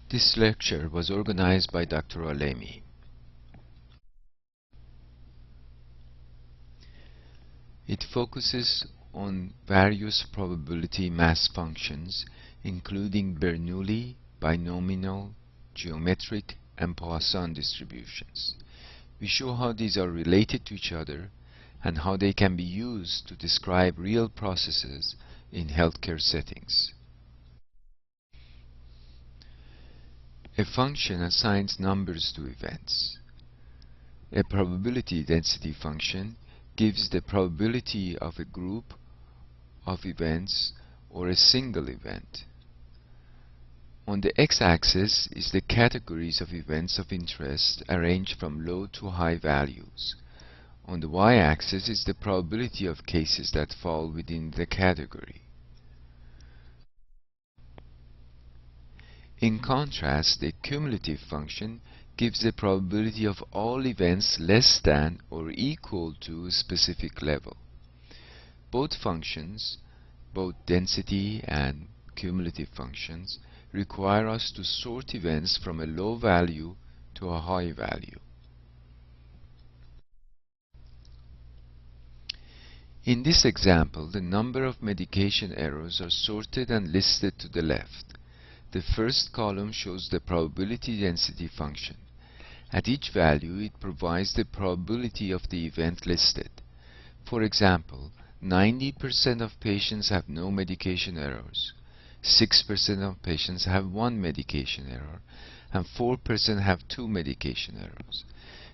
This lecture was organized by Dr. Alemi. It focuses on various probability mass functions, including Bernoulli, binomial, geometric, and Poisson distributions. We show how these are related to each other and how they can be used to describe real processes in healthcare settings. A function assigns numbers to events. A probability density function gives the probability of a group of events or a single event. On the x-axis is the categories of events of interest arranged from low to high values. On the y-axis is the probability of cases that fall within the category. In contrast, the cumulative function gives the probability of all events less than or equal to a specific level. Both functions, both density and cumulative functions, require us to sort events from a low value to a high value. In this example, the number of medication errors are sorted and listed to the left. The first column shows the probability density function. At each value, it provides the probability of the event listed. For example, 90% of patients have no medication errors, 6% of patients have one medication error, and 4% have two medication errors.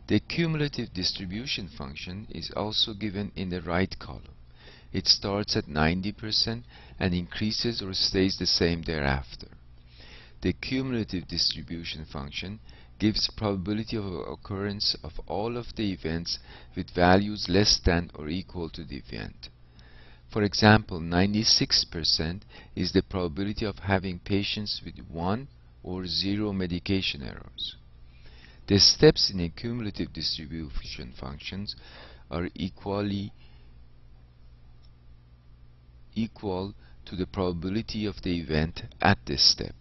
The cumulative distribution function is also given in the right column. It starts at 90% and increases or stays the same thereafter. The cumulative distribution function gives probability of occurrence of all of the events with values less than or equal to the event. For example, 96% is the probability of having patients with 1 or 0 medication errors. The steps in a cumulative distribution functions are equal to the probability of the event at this step.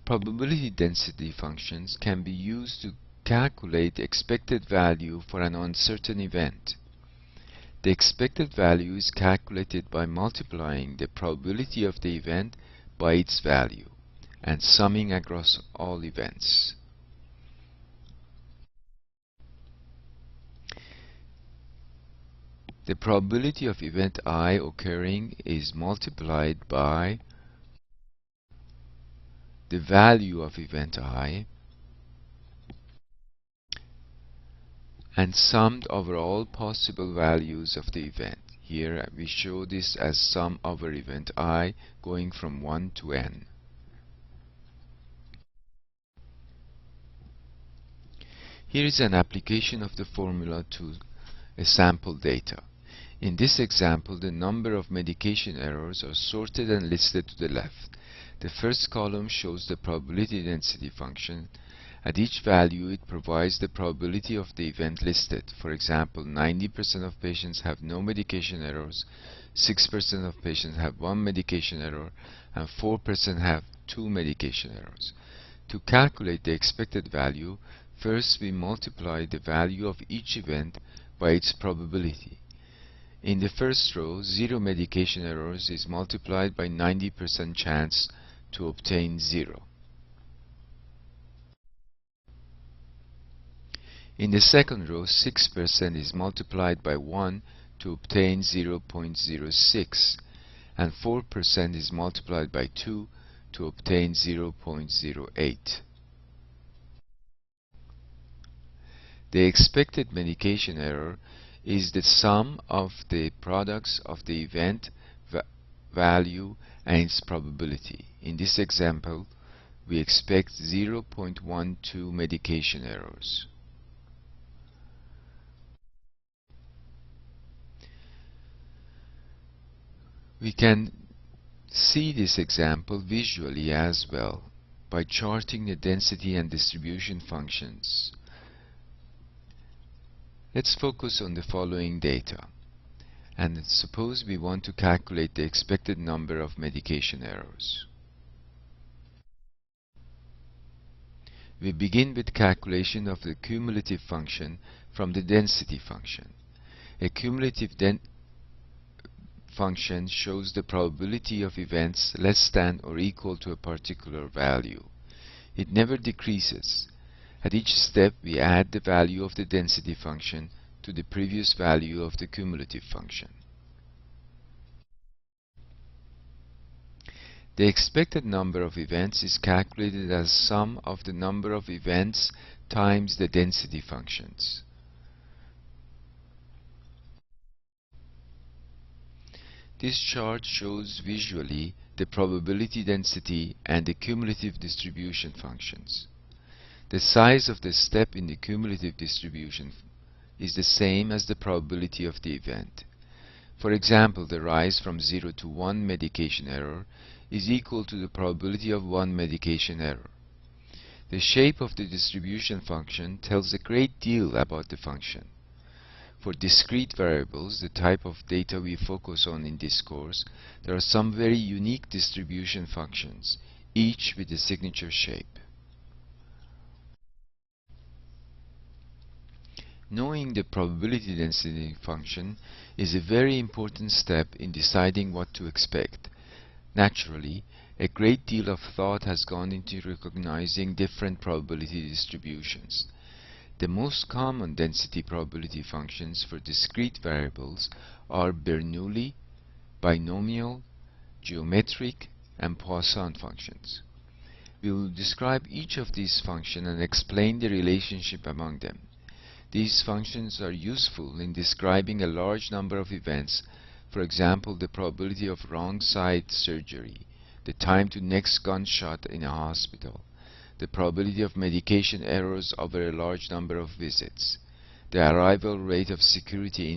Probability density functions can be used to calculate the expected value for an uncertain event. The expected value is calculated by multiplying the probability of the event by its value and summing across all events. The probability of event I occurring is multiplied by the value of event I and summed over all possible values of the event. Here we show this as sum over event I going from 1 to n. Here is an application of the formula to a sample data. In this example, the number of medication errors are sorted and listed to the left. The first column shows the probability density function. At each value, it provides the probability of the event listed. For example, 90% of patients have no medication errors, 6% of patients have one medication error, and 4% have two medication errors. To calculate the expected value, first we multiply the value of each event by its probability. In the first row, 0 medication errors is multiplied by 90% chance to obtain 0. In the second row, 6% is multiplied by 1 to obtain 0.06, and 4% is multiplied by 2 to obtain 0.08. The expected medication error is the sum of the products of the event value and its probability. In this example, we expect 0.12 medication errors. We can see this example visually as well by charting the density and distribution functions. Let's focus on the following data. And suppose we want to calculate the expected number of medication errors. We begin with calculation of the cumulative function from the density function. A cumulative function shows the probability of events less than or equal to a particular value. It never decreases. At each step, we add the value of the density function to the previous value of the cumulative function. The expected number of events is calculated as sum of the number of events times the density functions. This chart shows visually the probability density and the cumulative distribution functions. The size of the step in the cumulative distribution is the same as the probability of the event. For example, the rise from 0 to 1 medication error is equal to the probability of 1 medication error. The shape of the distribution function tells a great deal about the function. For discrete variables, the type of data we focus on in this course, there are some very unique distribution functions, each with a signature shape. Knowing the probability density function is a very important step in deciding what to expect. Naturally, a great deal of thought has gone into recognizing different probability distributions. The most common density probability functions for discrete variables are Bernoulli, binomial, geometric, and Poisson functions. We will describe each of these functions and explain the relationship among them. These functions are useful in describing a large number of events, for example, the probability of wrong side surgery, the time to next gunshot in a hospital, the probability of medication errors over a large number of visits, the arrival rate of security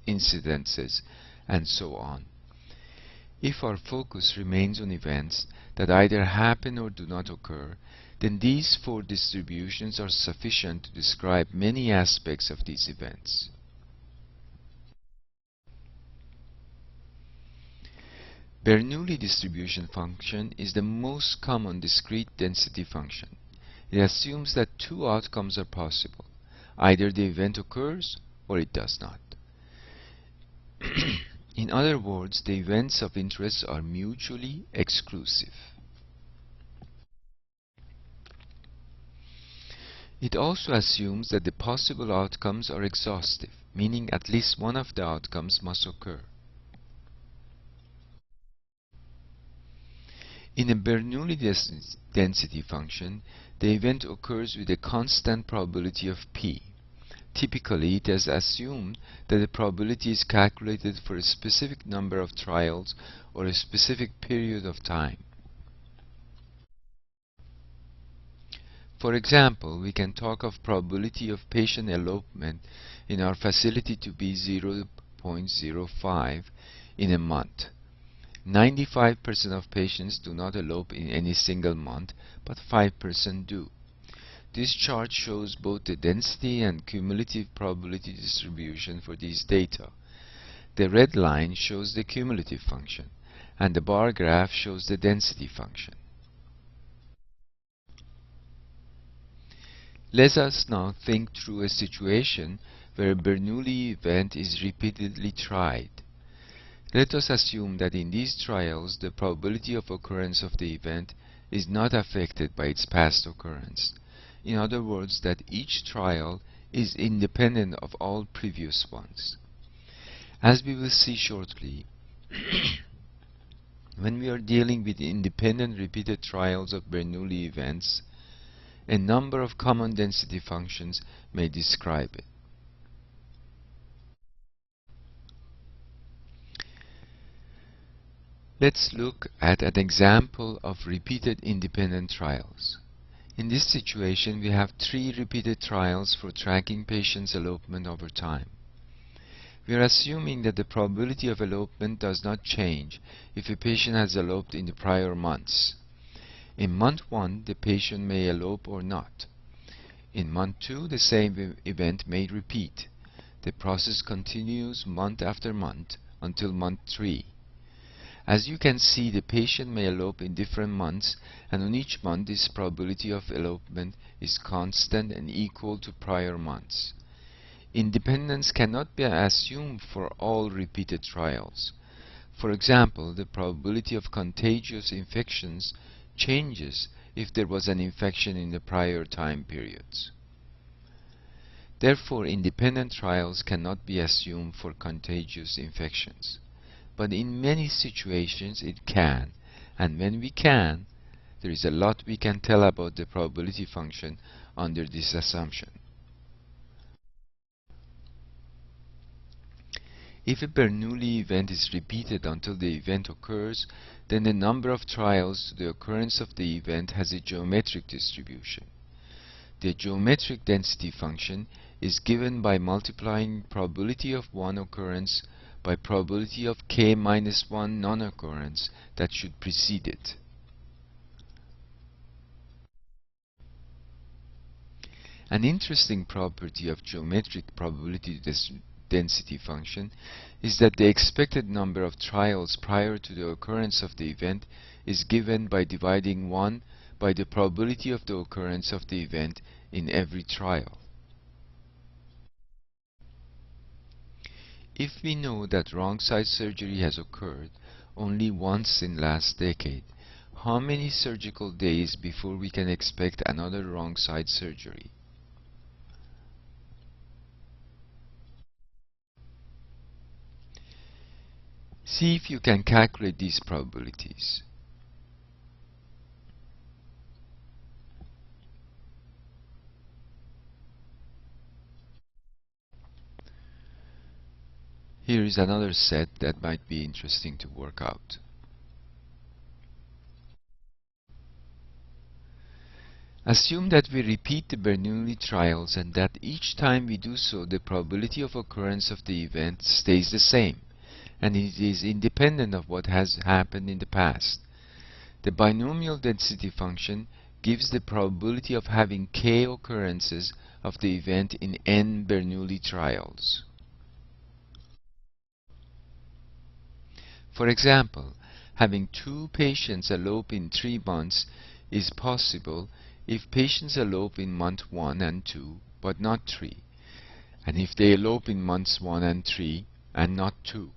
incidences, and so on. If our focus remains on events that either happen or do not occur, then these four distributions are sufficient to describe many aspects of these events. Bernoulli distribution function is the most common discrete density function. It assumes that two outcomes are possible. Either the event occurs or it does not. In other words, the events of interest are mutually exclusive. It also assumes that the possible outcomes are exhaustive, meaning at least one of the outcomes must occur. In a Bernoulli density function, the event occurs with a constant probability of p. Typically, it is assumed that the probability is calculated for a specific number of trials or a specific period of time. For example, we can talk of probability of patient elopement in our facility to be 0.05 in a month. 95% of patients do not elope in any single month, but 5% do. This chart shows both the density and cumulative probability distribution for these data. The red line shows the cumulative function, and the bar graph shows the density function. Let us now think through a situation where a Bernoulli event is repeatedly tried. Let us assume that in these trials the probability of occurrence of the event is not affected by its past occurrence. In other words, that each trial is independent of all previous ones. As we will see shortly, when we are dealing with independent repeated trials of Bernoulli events, a number of common density functions may describe it. Let's look at an example of repeated independent trials. In this situation, we have 3 repeated trials for tracking patients' elopement over time. We are assuming that the probability of elopement does not change if a patient has eloped in the prior months. In month 1, the patient may elope or not. In month 2, the same event may repeat. The process continues month after month until month 3. As you can see, the patient may elope in different months, and on each month this probability of elopement is constant and equal to prior months. Independence cannot be assumed for all repeated trials. For example, the probability of contagious infections changes if there was an infection in the prior time periods. Therefore, independent trials cannot be assumed for contagious infections. But in many situations it can, and when we can, there is a lot we can tell about the probability function under this assumption. If a Bernoulli event is repeated until the event occurs, then the number of trials to the occurrence of the event has a geometric distribution. The geometric density function is given by multiplying probability of one occurrence by probability of k minus 1 non-occurrence that should precede it. An interesting property of geometric probability density function is that the expected number of trials prior to the occurrence of the event is given by dividing 1 by the probability of the occurrence of the event in every trial. If we know that wrong side surgery has occurred only once in last decade, how many surgical days before we can expect another wrong side surgery? See if you can calculate these probabilities. Here is another set that might be interesting to work out. Assume that we repeat the Bernoulli trials and that each time we do so the probability of occurrence of the event stays the same, and it is independent of what has happened in the past. The binomial density function gives the probability of having k occurrences of the event in n Bernoulli trials. For example, having 2 patients elope in 3 months is possible if patients elope in month 1 and 2 but not 3, and if they elope in months 1 and 3 and not 2.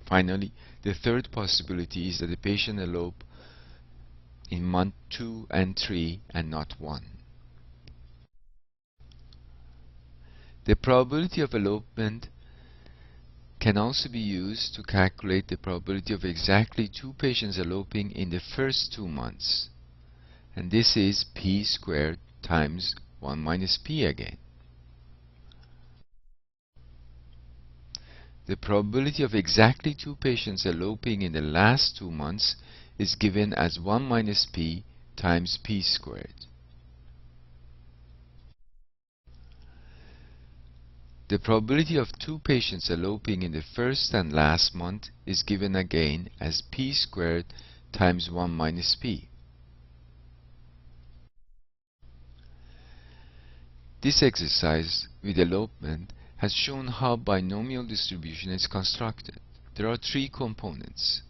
Finally, the third possibility is that the patient elope in month 2 and 3 and not 1. The probability of elopement can also be used to calculate the probability of exactly 2 patients eloping in the first 2 months, and this is p squared times 1 minus p again. The probability of exactly 2 patients eloping in the last 2 months is given as 1 minus p times p squared. The probability of 2 patients eloping in the first and last month is given again as p squared times 1 minus p. This exercise with elopement has shown how binomial distribution is constructed. There are 3 components.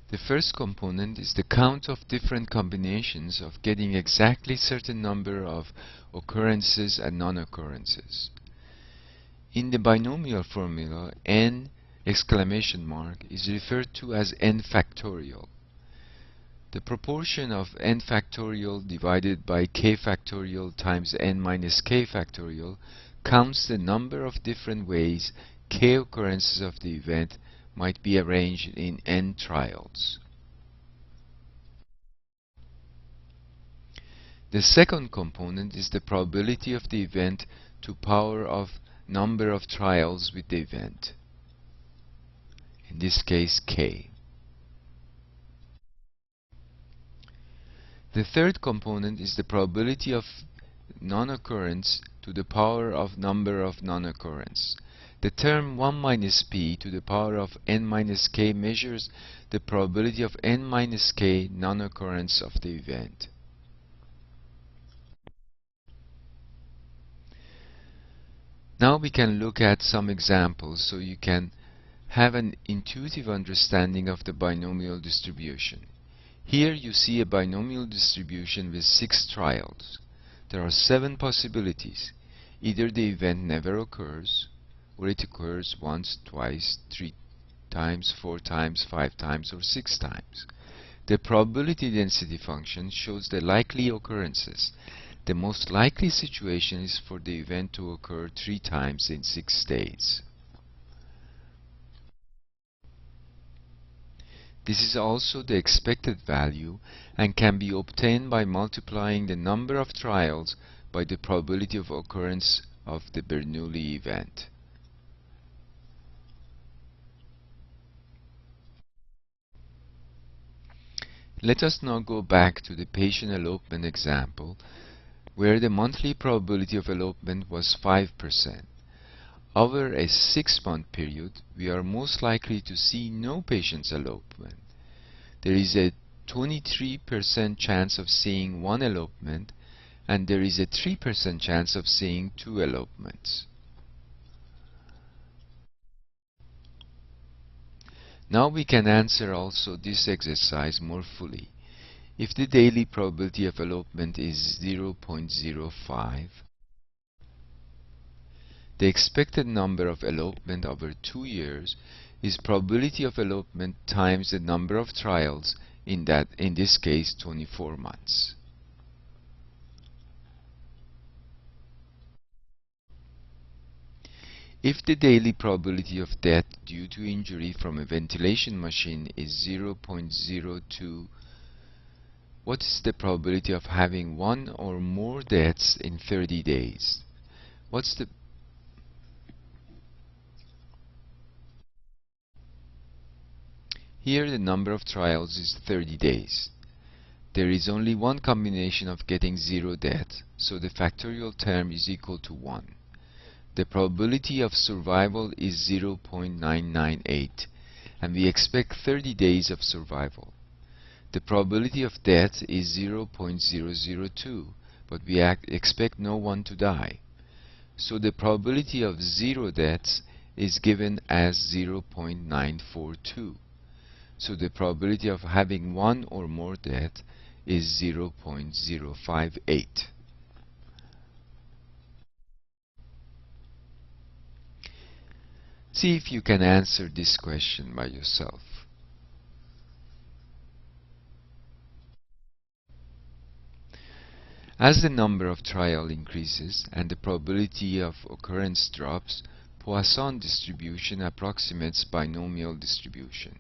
The first component is the count of different combinations of getting exactly certain number of occurrences and non-occurrences. In the binomial formula, n exclamation mark is referred to as n factorial. The proportion of n factorial divided by k factorial times n minus k factorial counts the number of different ways k occurrences of the event might be arranged in n trials. The second component is the probability of the event to power of number of trials with the event, in this case k. The third component is the probability of non-occurrence to the power of number of non-occurrence. The term 1 minus p to the power of n minus k measures the probability of n minus k non-occurrence of the event. Now we can look at some examples so you can have an intuitive understanding of the binomial distribution. Here you see a binomial distribution with 6 trials. There are 7 possibilities. Either the event never occurs, or it occurs once, twice, 3 times, 4 times, 5 times, or 6 times. The probability density function shows the likely occurrences. The most likely situation is for the event to occur 3 times in 6 days. This is also the expected value and can be obtained by multiplying the number of trials by the probability of occurrence of the Bernoulli event. Let us now go back to the patient elopement example, where the monthly probability of elopement was 5%. Over a 6-month period, we are most likely to see no patient's elopement. There is a 23% chance of seeing 1 elopement, and there is a 3% chance of seeing 2 elopements. Now we can answer also this exercise more fully. If the daily probability of elopement is 0.05, the expected number of elopement over 2 years is probability of elopement times the number of trials, in this case 24 months. If the daily probability of death due to injury from a ventilation machine is 0.02, what is the probability of having 1 or more deaths in 30 days? Here the number of trials is 30 days. There is only one combination of getting 0 death, so the factorial term is equal to 1. The probability of survival is 0.998, and we expect 30 days of survival. The probability of death is 0.002, but we expect no one to die. So the probability of 0 deaths is given as 0.942. So the probability of having 1 or more deaths is 0.058. See if you can answer this question by yourself. As the number of trials increases and the probability of occurrence drops, Poisson distribution approximates binomial distribution.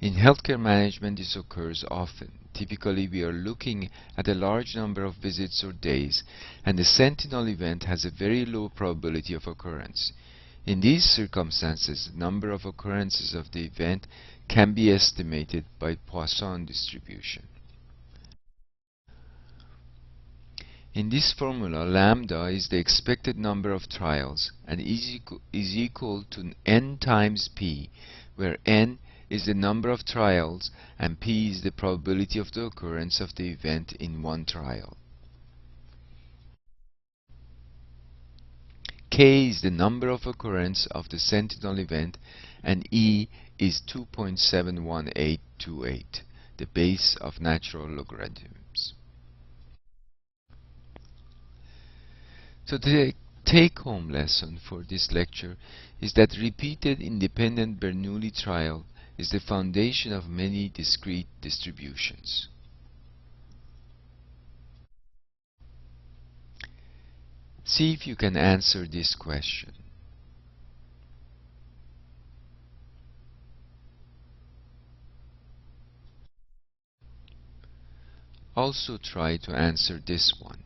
In healthcare management, this occurs often. Typically, we are looking at a large number of visits or days, and the sentinel event has a very low probability of occurrence. In these circumstances, the number of occurrences of the event can be estimated by Poisson distribution. In this formula, lambda is the expected number of trials and is equal to n times p, where n is the number of trials and p is the probability of the occurrence of the event in one trial. K is the number of occurrence of the sentinel event, and E is 2.71828, the base of natural logarithms. So the take-home lesson for this lecture is that repeated independent Bernoulli trial is the foundation of many discrete distributions. See if you can answer this question. Also try to answer this one.